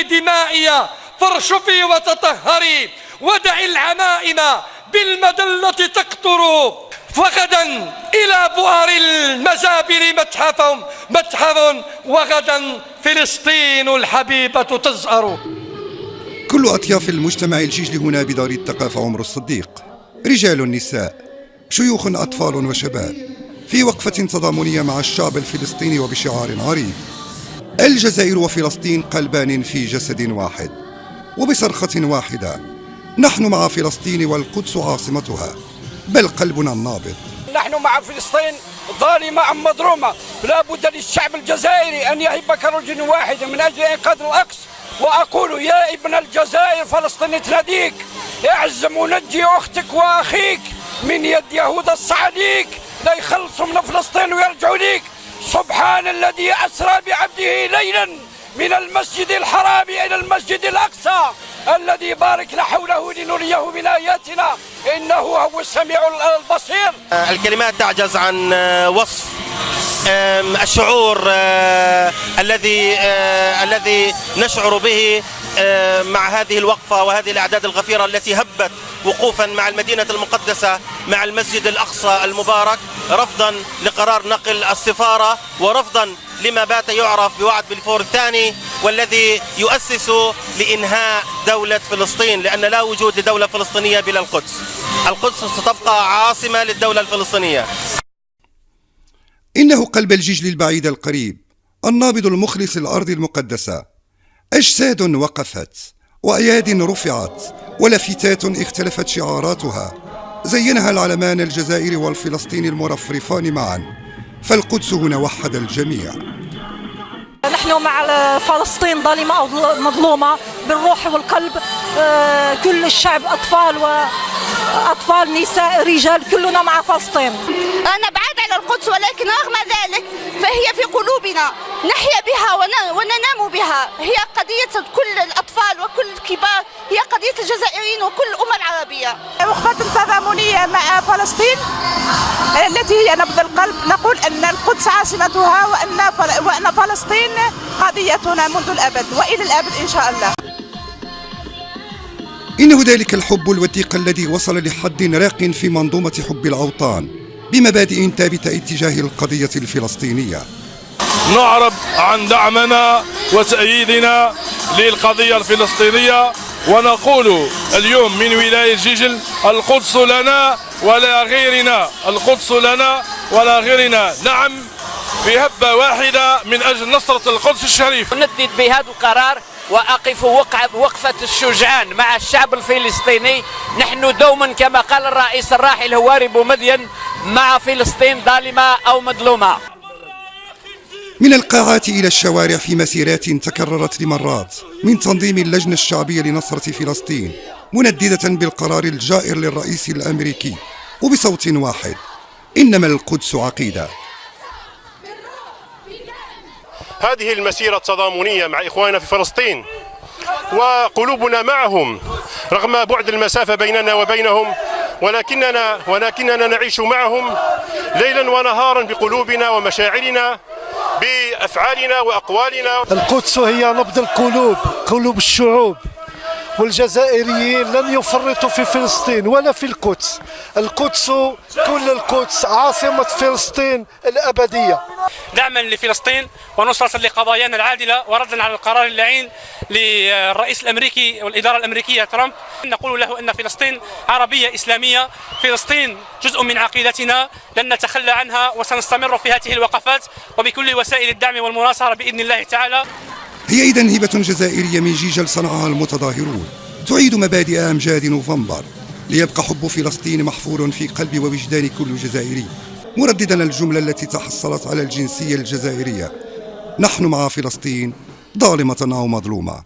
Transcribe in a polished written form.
دمائي فارشفي وتطهري، ودعي العمائم بالمدلة تقطر، فغدا إلى بؤر المزابر متحف، وغدا فلسطين الحبيبة تزأر. كل أطياف المجتمع الجيجلي هنا بدار الثقافة عمر الصديق، رجال نساء شيوخ أطفال وشباب، في وقفة تضامنية مع الشعب الفلسطيني وبشعار عريض: الجزائر وفلسطين قلبان في جسد واحد، وبصرخة واحدة: نحن مع فلسطين والقدس عاصمتها، بل قلبنا النابض. نحن مع فلسطين ظالمة أم مظلومة، لا بد للشعب الجزائري أن يهب كرجل واحد من أجل إنقاذ الأقصى. وأقول يا ابن الجزائر، فلسطين تناديك: اعز منجي أختك وأخيك من يد يهود الصعاليك، لا يخلصوا من فلسطين ويرجعوا ليك. سبحان الذي أسرى بعبده ليلا من المسجد الحرام إلى المسجد الأقصى الذي باركنا حوله لنريه من آياتنا إنه هو السميع البصير. الكلمات تعجز عن وصف الشعور الذي نشعر به مع هذه الوقفة وهذه الأعداد الغفيرة التي هبت وقوفا مع المدينة المقدسة، مع المسجد الأقصى المبارك، رفضا لقرار نقل السفارة، ورفضا لما بات يعرف بوعد بلفور الثاني، والذي يؤسس لإنهاء دولة فلسطين، لأن لا وجود لدولة فلسطينية بلا القدس. القدس ستبقى عاصمة للدولة الفلسطينية. إنه قلب الجيجل البعيد القريب، النابض المخلص الأرض المقدسة، أجساد وقفت وأياد رفعت ولفتات اختلفت شعاراتها، زينها العلمان الجزائري والفلسطيني المرفرفان معا، فالقدس هنا وحد الجميع. نحن مع فلسطين ظالمة أو مظلومة بالروح والقلب، كل الشعب، أطفال نساء رجال، كلنا مع فلسطين. أنا بعد على القدس، ولكن رغم ذلك فهي في قلوبنا، نحيا بها وننام بها. هي قضية كل الأطفال وكل الكبار، هي قضية الجزائريين وكل الأمة العربية. وقفة تضامنية مع فلسطين التي هي نبض القلب، نقول أن القدس عاصمتها وأن فلسطين قضيتنا منذ الأبد وإلى الأبد إن شاء الله. إنه ذلك الحب الوثيق الذي وصل لحد راق في منظومة حب الأوطان بمبادئ ثابتة اتجاه القضية الفلسطينية. نعرب عن دعمنا وتأييدنا للقضية الفلسطينية، ونقول اليوم من ولاية جيجل: القدس لنا ولا غيرنا، القدس لنا ولا غيرنا. نعم، في هبة واحدة من أجل نصرة القدس الشريف. ندد بهذا القرار وأقف وقفة الشجعان مع الشعب الفلسطيني. نحن دوما كما قال الرئيس الراحل هواري بومدين مع فلسطين ظالمة أو مظلومة. من القاعات إلى الشوارع في مسيرات تكررت لمرات من تنظيم اللجنة الشعبية لنصرة فلسطين، منددة بالقرار الجائر للرئيس الأمريكي وبصوت واحد: إنما القدس عقيدة. هذه المسيرة التضامنية مع إخواننا في فلسطين، وقلوبنا معهم رغم بعد المسافة بيننا وبينهم، ولكننا نعيش معهم ليلا ونهارا بقلوبنا ومشاعرنا، بأفعالنا وأقوالنا. القدس هي نبض القلوب، قلوب الشعوب، والجزائريين لن يفرطوا في فلسطين ولا في القدس. القدس، كل القدس عاصمة فلسطين الأبدية. دعما لفلسطين ونصرة لقضايانا العادلة، وردا على القرار اللعين للرئيس الأمريكي والإدارة الأمريكية ترامب. نقول له أن فلسطين عربية إسلامية، فلسطين جزء من عقيدتنا، لن نتخلى عنها، وسنستمر في هذه الوقفات وبكل وسائل الدعم والمناصرة بإذن الله تعالى. هي إذن هبة جزائرية من جيجل صنعها المتظاهرون، تعيد مبادئ أمجاد نوفمبر، ليبقى حب فلسطين محفور في قلب ووجدان كل جزائري، مرددا الجملة التي تحصلت على الجنسية الجزائرية: نحن مع فلسطين ظالمة أو مظلومة.